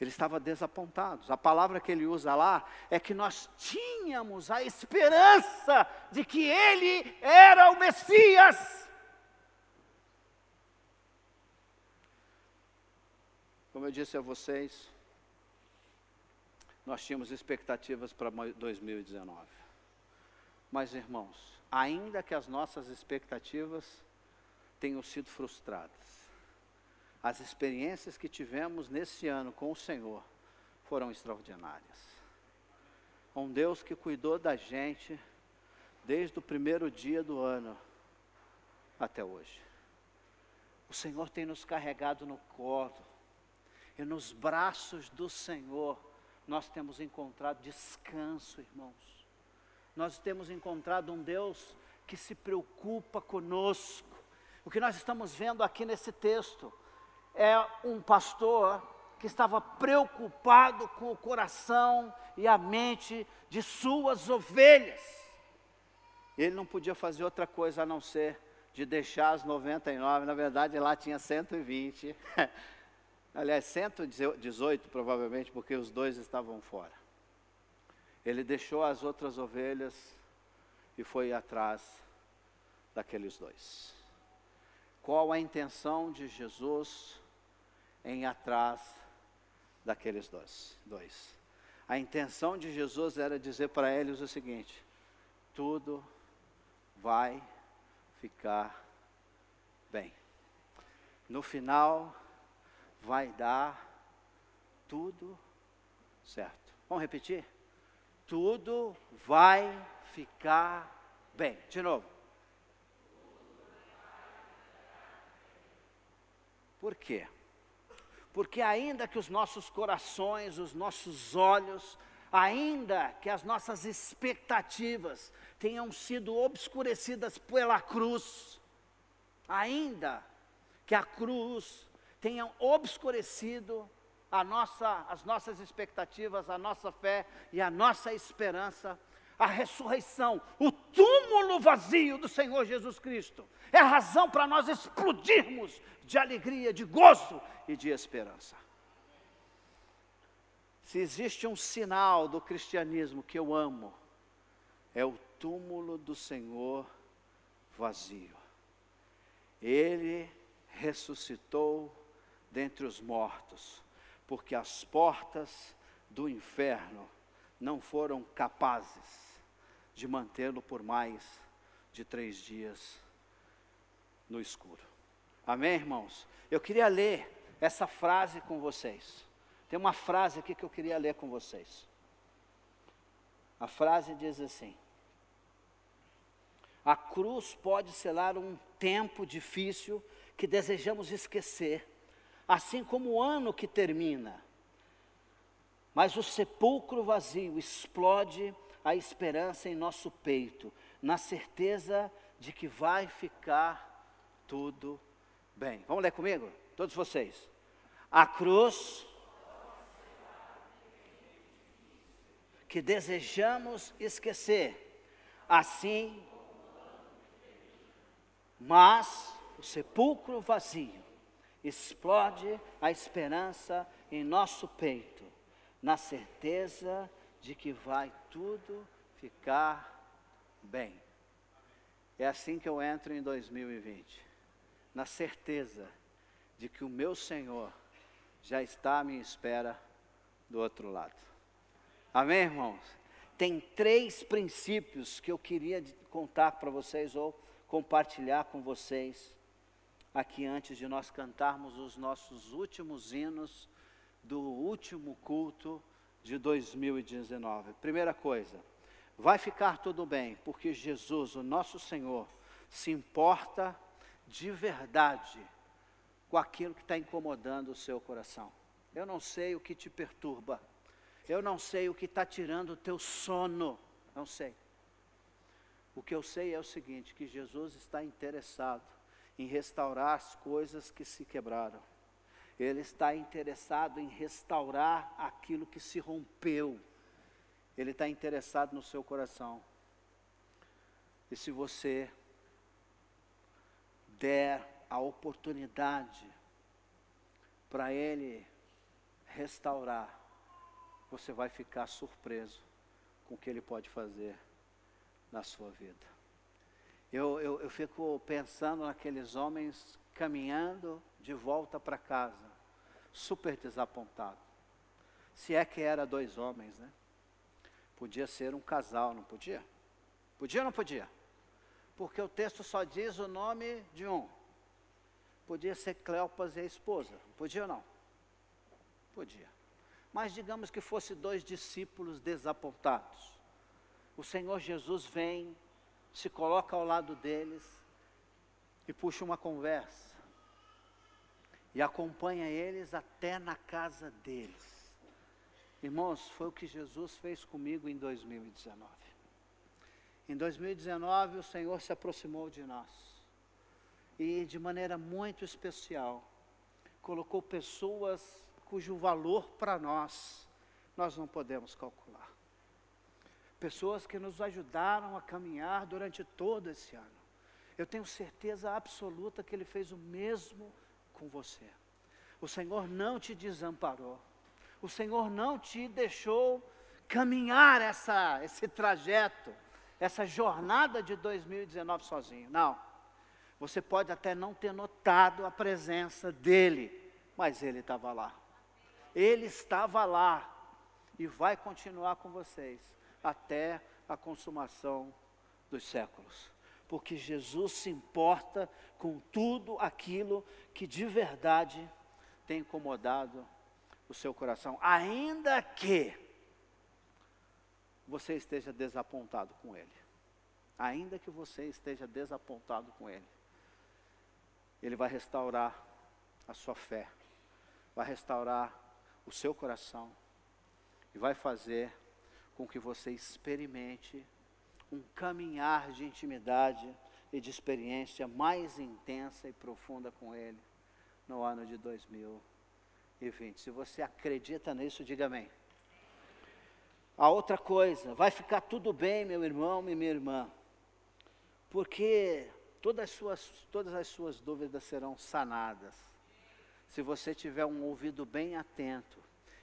Ele estava desapontado. A palavra que ele usa lá é que nós tínhamos a esperança de que ele era o Messias. Como eu disse a vocês, nós tínhamos expectativas para 2019. Mas, irmãos, ainda que as nossas expectativas tenham sido frustradas, as experiências que tivemos nesse ano com o Senhor foram extraordinárias. Um Deus que cuidou da gente desde o primeiro dia do ano até hoje. O Senhor tem nos carregado no colo, e nos braços do Senhor nós temos encontrado descanso, irmãos. Nós temos encontrado um Deus que se preocupa conosco. O que nós estamos vendo aqui nesse texto é um pastor que estava preocupado com o coração e a mente de suas ovelhas. Ele não podia fazer outra coisa a não ser de deixar as 99, na verdade lá tinha 120, aliás 118 provavelmente, porque os dois estavam fora. Ele deixou as outras ovelhas e foi atrás daqueles dois. Qual a intenção de Jesus em ir atrás daqueles dois? A intenção de Jesus era dizer para eles o seguinte: tudo vai ficar bem. No final, vai dar tudo certo. Vamos repetir? Tudo vai ficar bem. De novo. Por quê? Porque ainda que os nossos corações, os nossos olhos, ainda que as nossas expectativas tenham sido obscurecidas pela cruz, ainda que a cruz tenha obscurecido as nossas expectativas, a nossa fé e a nossa esperança, a ressurreição, o túmulo vazio do Senhor Jesus Cristo, é a razão para nós explodirmos de alegria, de gozo e de esperança. Se existe um sinal do cristianismo que eu amo, é o túmulo do Senhor vazio. Ele ressuscitou dentre os mortos, porque as portas do inferno não foram capazes de mantê-lo por mais de 3 dias no escuro. Amém, irmãos? Eu queria ler essa frase com vocês. Tem uma frase aqui que eu queria ler com vocês. A frase diz assim: a cruz pode selar um tempo difícil que desejamos esquecer, assim como o ano que termina. Mas o sepulcro vazio explode a esperança em nosso peito, na certeza de que vai ficar tudo bem. Vamos ler comigo? Todos vocês. A cruz que desejamos esquecer. Assim, mas o sepulcro vazio explode a esperança em nosso peito, na certeza de que vai tudo ficar bem. É assim que eu entro em 2020, na certeza de que o meu Senhor já está à minha espera do outro lado. Amém, irmãos? Tem 3 princípios que eu queria contar para vocês ou compartilhar com vocês aqui antes de nós cantarmos os nossos últimos hinos do último culto de 2019. Primeira coisa, vai ficar tudo bem, porque Jesus, o nosso Senhor, se importa de verdade com aquilo que está incomodando o seu coração. Eu não sei o que te perturba, eu não sei o que está tirando o teu sono, não sei. O que eu sei é o seguinte, que Jesus está interessado em restaurar as coisas que se quebraram. Ele está interessado em restaurar aquilo que se rompeu. Ele está interessado no seu coração. E se você der a oportunidade para Ele restaurar, você vai ficar surpreso com o que Ele pode fazer na sua vida. Eu fico pensando naqueles homens caminhando de volta para casa, super desapontado. Se é que era 2 homens, né? Podia ser um casal, não podia? Podia ou não podia? Porque o texto só diz o nome de um. Podia ser Cleopas e a esposa, podia ou não? Podia. Mas digamos que fosse 2 discípulos desapontados. O Senhor Jesus vem, se coloca ao lado deles e puxa uma conversa. E acompanha eles até na casa deles. Irmãos, foi o que Jesus fez comigo em 2019. Em 2019 o Senhor se aproximou de nós. E de maneira muito especial, colocou pessoas cujo valor para nós não podemos calcular. Pessoas que nos ajudaram a caminhar durante todo esse ano. Eu tenho certeza absoluta que Ele fez o mesmo com você. O Senhor não te desamparou. O Senhor não te deixou caminhar esse trajeto, essa jornada de 2019 sozinho. Não. Você pode até não ter notado a presença dEle, mas Ele estava lá. Ele estava lá e vai continuar com vocês até a consumação dos séculos. Porque Jesus se importa com tudo aquilo que de verdade tem incomodado o seu coração, ainda que você esteja desapontado com Ele. Ainda que você esteja desapontado com Ele. Ele vai restaurar a sua fé, vai restaurar o seu coração e vai fazer com que você experimente um caminhar de intimidade e de experiência mais intensa e profunda com Ele no ano de 2020. Se você acredita nisso, diga amém. A outra coisa, vai ficar tudo bem, meu irmão e minha irmã, porque todas as suas dúvidas serão sanadas. Se você tiver um ouvido bem atento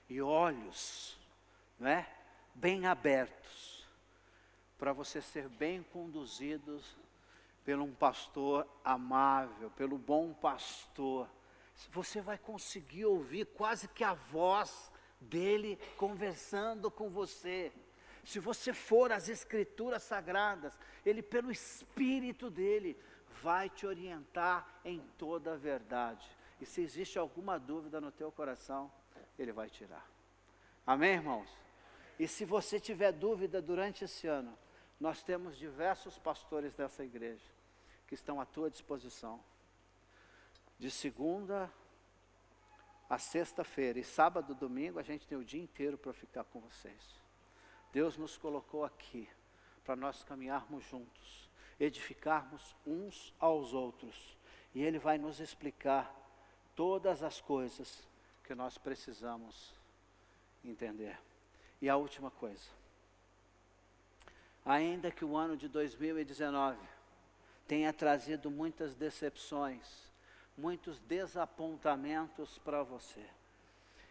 e olhos, não é? Bem abertos, para você ser bem conduzido pelo um pastor amável, pelo bom pastor. Você vai conseguir ouvir quase que a voz dele conversando com você. Se você for às Escrituras Sagradas, ele pelo Espírito dele vai te orientar em toda a verdade. E se existe alguma dúvida no teu coração, ele vai tirar. Amém, irmãos? E se você tiver dúvida durante esse ano, nós temos diversos pastores dessa igreja que estão à tua disposição. De segunda a sexta-feira e sábado, domingo, a gente tem o dia inteiro para ficar com vocês. Deus nos colocou aqui para nós caminharmos juntos, edificarmos uns aos outros. E Ele vai nos explicar todas as coisas que nós precisamos entender. E a última coisa, Ainda que o ano de 2019 tenha trazido muitas decepções, muitos desapontamentos para você,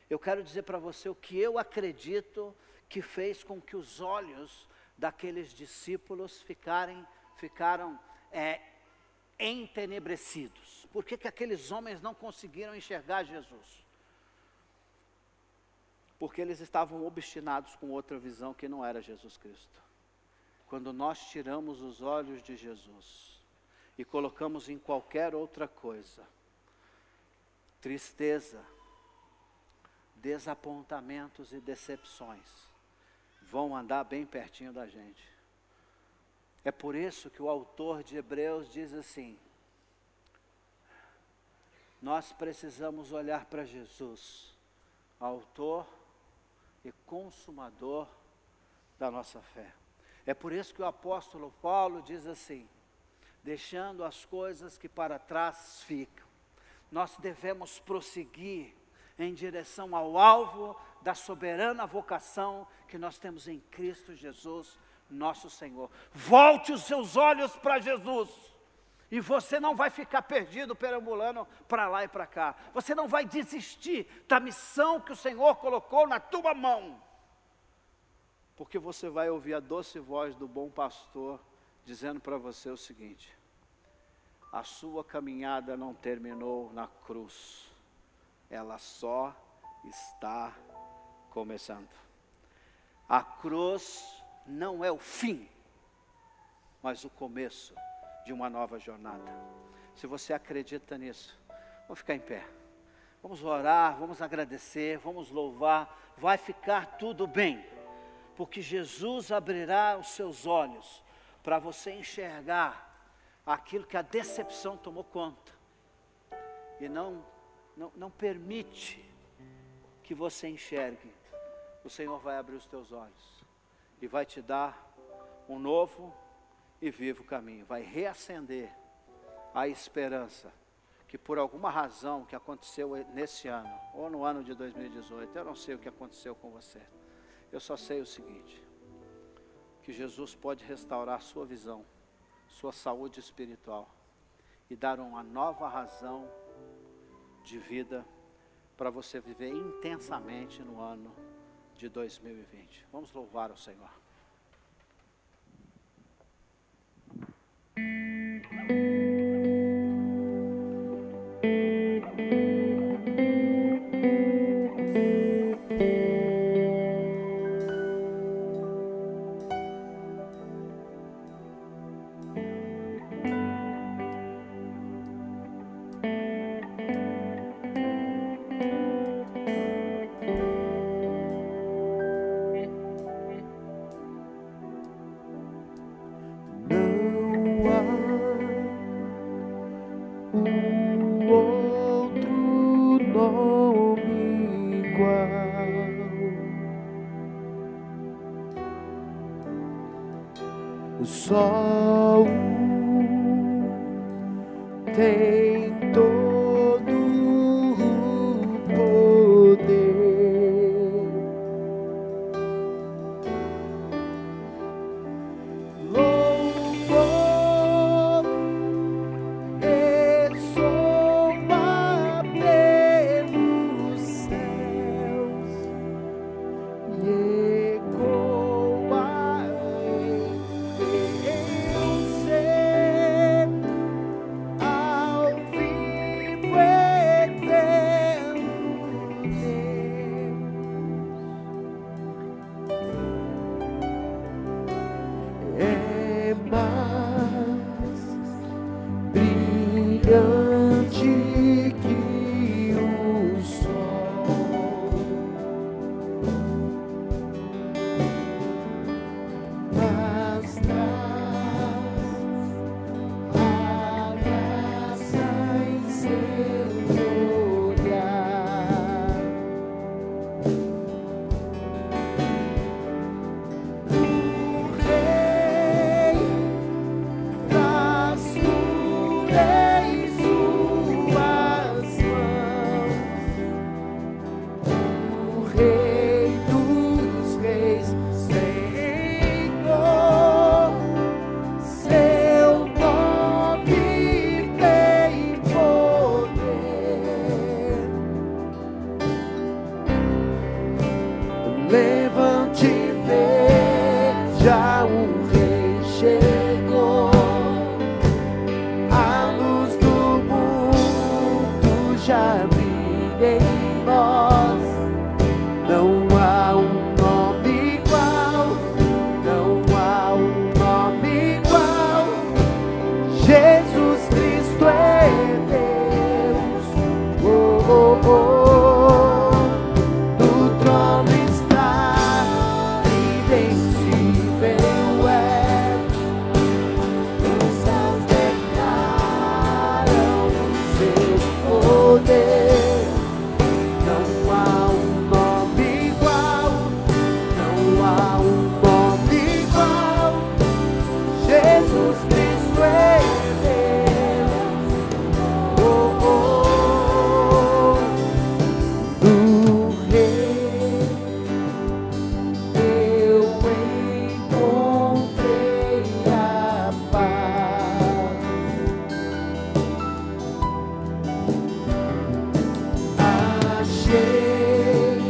eu quero dizer para você o que eu acredito que fez com que os olhos daqueles discípulos ficaram entenebrecidos. Por que aqueles homens não conseguiram enxergar Jesus? Porque eles estavam obstinados com outra visão que não era Jesus Cristo. Quando nós tiramos os olhos de Jesus e colocamos em qualquer outra coisa, tristeza, desapontamentos e decepções vão andar bem pertinho da gente. É por isso que o autor de Hebreus diz assim: nós precisamos olhar para Jesus, autor e consumador da nossa fé. É por isso que o apóstolo Paulo diz assim: deixando as coisas que para trás ficam, nós devemos prosseguir em direção ao alvo da soberana vocação que nós temos em Cristo Jesus, nosso Senhor. Volte os seus olhos para Jesus, e você não vai ficar perdido perambulando para lá e para cá. Você não vai desistir da missão que o Senhor colocou na tua mão, porque você vai ouvir a doce voz do bom pastor dizendo para você o seguinte: a sua caminhada não terminou na cruz, ela só está começando. A cruz não é o fim, mas o começo de uma nova jornada. Se você acredita nisso, vamos ficar em pé, vamos orar, vamos agradecer, vamos louvar. Vai ficar tudo bem, porque Jesus abrirá os seus olhos para você enxergar aquilo que a decepção tomou conta, e não permite que você enxergue. O Senhor vai abrir os teus olhos e vai te dar um novo e vivo caminho, vai reacender a esperança que por alguma razão que aconteceu nesse ano, ou no ano de 2018, eu não sei o que aconteceu com você, eu só sei o seguinte: que Jesus pode restaurar sua visão, sua saúde espiritual e dar uma nova razão de vida para você viver intensamente no ano de 2020. Vamos louvar o Senhor. Só tem todo o poder. Louvor ressoa pelos céus e ecoa ao Levante, veja, o Rei chegou. A luz do mundo já brilha em nós. Não há um nome igual, não há um nome igual. Jesus Cristo é Deus. Oh, oh, oh. No trono está, invencível é. Os céus declaram o seu poder. Não há um nome igual, não há um nome igual. Jesus Cristo é Deus. Oh, oh, do Rei eu encontrei a paz. Achei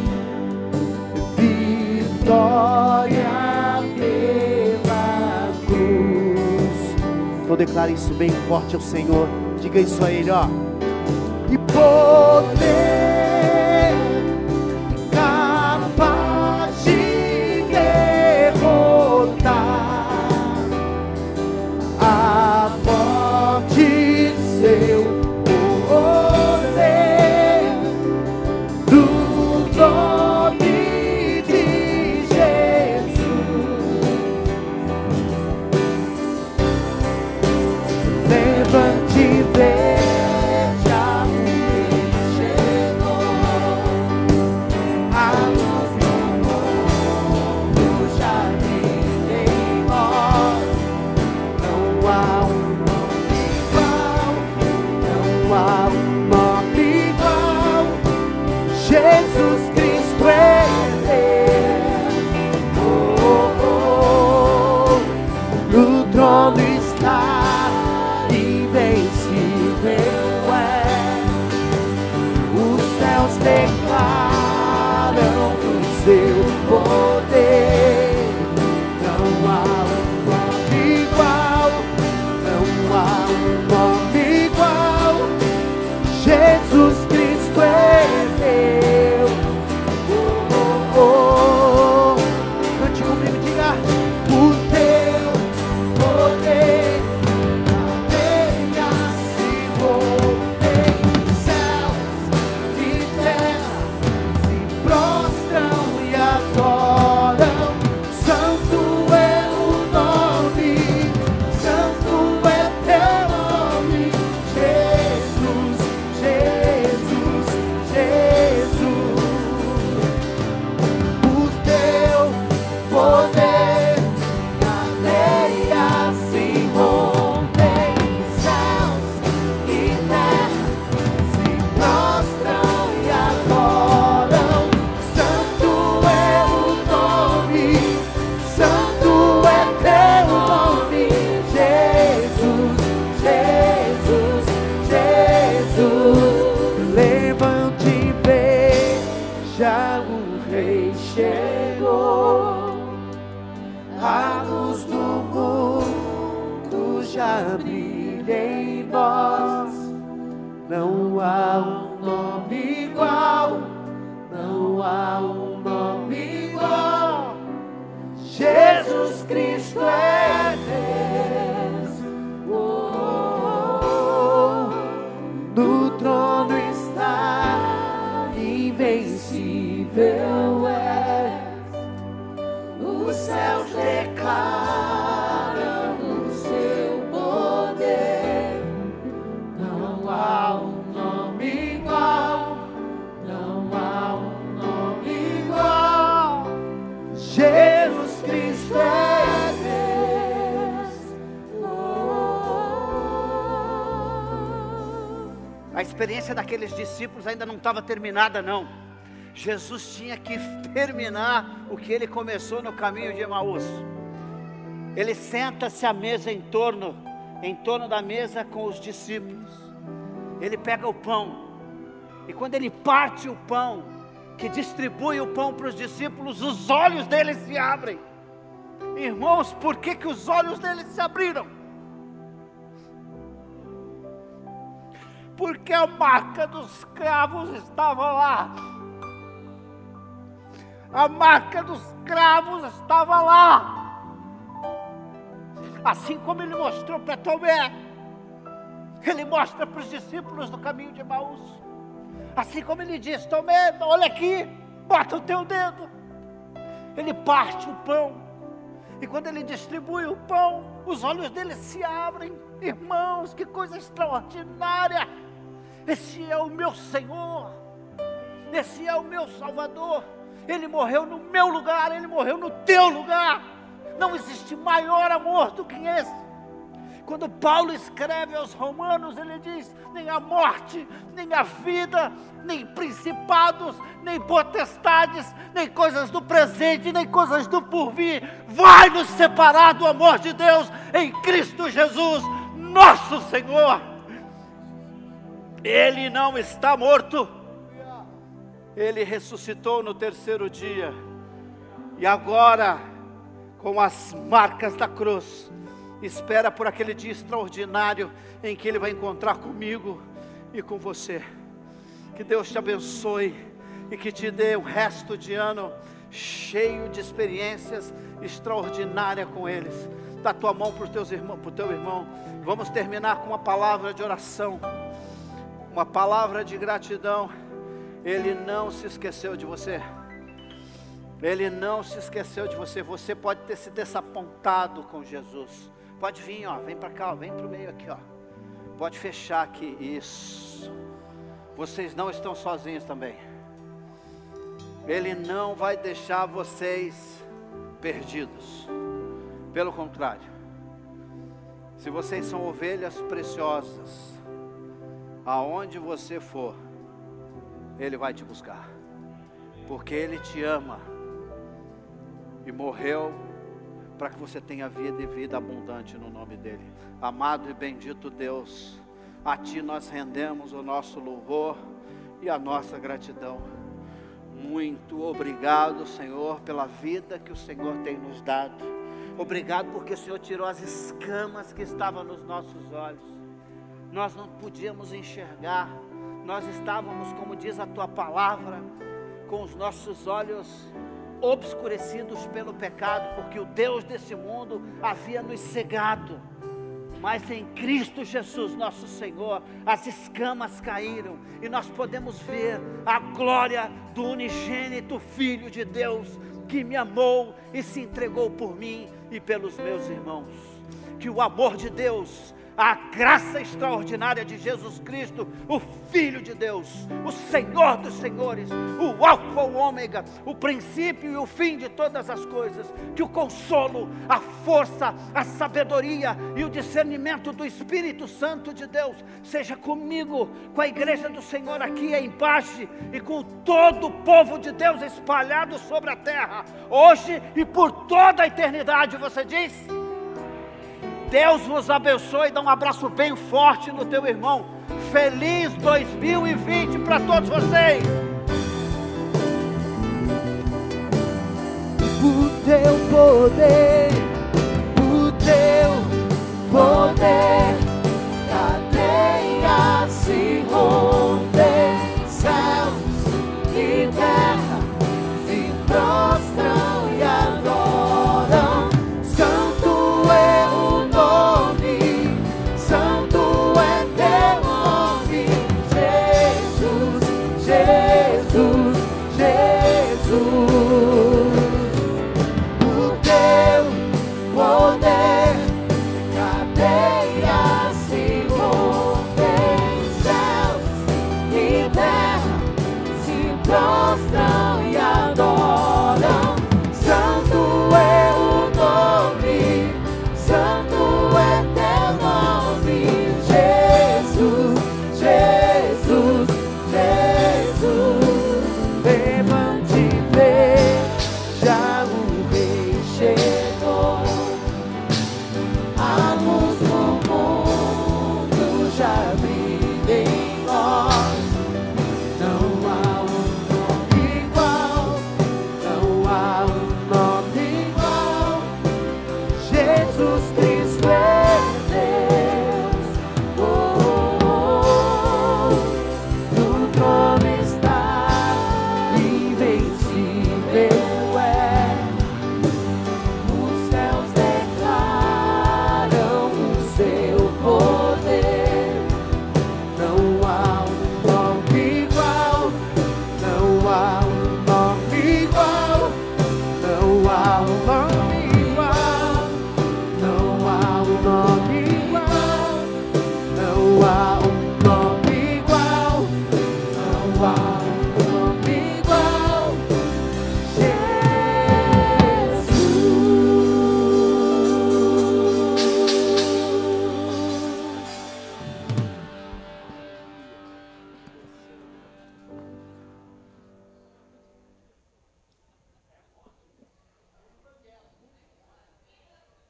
vitória pela cruz. Então declare isso bem forte ao Senhor. Diga isso a Ele, ó. E poder capaz de derrotar a morte, seu poder do nome de Jesus. Levante, veja, o Rei chegou. A luz do mundo já brilha em nós. Não há um nome igual, não há um nome igual. Jesus Cristo é Deus. Oh, oh, oh. No trono está, invencível é. Os céus declaram o seu poder. Não há um nome igual, não há um nome igual. Jesus Cristo é Deus. Oh, oh, oh. Cante comigo, diga: o teu poder se rompem, céus e terra se prostram e adoram. Santo é o nome, santo é teu nome, Jesus, Jesus, Jesus. O teu poder, cadeias se rompem, céus e terra se prostram e adoram. Santo é o nome, santo é teu nome, Jesus, Jesus, Jesus. Levante e veja, o Rei chegou. A luz do mundo já brilha em nós. Não há um nome igual, não há um nome igual. Jesus Cristo é Deus. Oh, oh, oh. No trono está, invencível é. Os céus declaram o seu poder. Não há um nome igual, não há um nome igual. Jesus Cristo é Deus. A experiência daqueles discípulos ainda não estava terminada, não. Jesus tinha que terminar o que ele começou no caminho de Emaús. Ele senta-se à mesa em torno da mesa com os discípulos. Ele pega o pão, e quando ele parte o pão, que distribui o pão para os discípulos, os olhos deles se abrem. Irmãos, por que os olhos deles se abriram? Porque a marca dos cravos estava lá. A marca dos cravos estava lá. Assim como ele mostrou para Tomé, ele mostra para os discípulos do caminho de Emaús. Assim como ele diz: Tomé, olha aqui, bota o teu dedo. Ele parte o pão, e quando ele distribui o pão, os olhos dele se abrem. Irmãos, que coisa extraordinária! Esse é o meu Senhor, esse é o meu Salvador. Ele morreu no meu lugar, ele morreu no teu lugar. Não existe maior amor do que esse. Quando Paulo escreve aos Romanos, ele diz: nem a morte, nem a vida, nem principados, nem potestades, nem coisas do presente, nem coisas do porvir vai nos separar do amor de Deus em Cristo Jesus, nosso Senhor. Ele não está morto, ele ressuscitou no terceiro dia, e agora, com as marcas da cruz, espera por aquele dia extraordinário em que ele vai encontrar comigo e com você. Que Deus te abençoe e que te dê o resto de ano cheio de experiências extraordinárias com eles. Dá tua mão para o teu irmão. Vamos terminar com uma palavra de oração, uma palavra de gratidão. Ele não se esqueceu de você. Ele não se esqueceu de você. Você pode ter se desapontado com Jesus. Pode vir, ó, vem para cá, ó, vem para o meio aqui, ó. Pode fechar aqui, isso. Vocês não estão sozinhos também. Ele não vai deixar vocês perdidos. Pelo contrário, se vocês são ovelhas preciosas, aonde você for, Ele vai te buscar. Porque Ele te ama e morreu para que você tenha vida e vida abundante no nome dEle. Amado e bendito Deus, a Ti nós rendemos o nosso louvor e a nossa gratidão. Muito obrigado, Senhor, pela vida que o Senhor tem nos dado. Obrigado porque o Senhor tirou as escamas que estavam nos nossos olhos. Nós não podíamos enxergar, nós estávamos, como diz a Tua palavra, com os nossos olhos obscurecidos pelo pecado, porque o Deus desse mundo havia nos cegado. Mas em Cristo Jesus, nosso Senhor, as escamas caíram e nós podemos ver a glória do unigênito Filho de Deus, que me amou e se entregou por mim e pelos meus irmãos. Que o amor de Deus, a graça extraordinária de Jesus Cristo, o Filho de Deus, o Senhor dos Senhores, o Alfa, o Ômega, o princípio e o fim de todas as coisas, que o consolo, a força, a sabedoria e o discernimento do Espírito Santo de Deus seja comigo, com a igreja do Senhor aqui em Pache e com todo o povo de Deus espalhado sobre a terra, hoje e por toda a eternidade. Você diz? Deus vos abençoe e dá um abraço bem forte no teu irmão. Feliz 2020 para todos vocês. O teu poder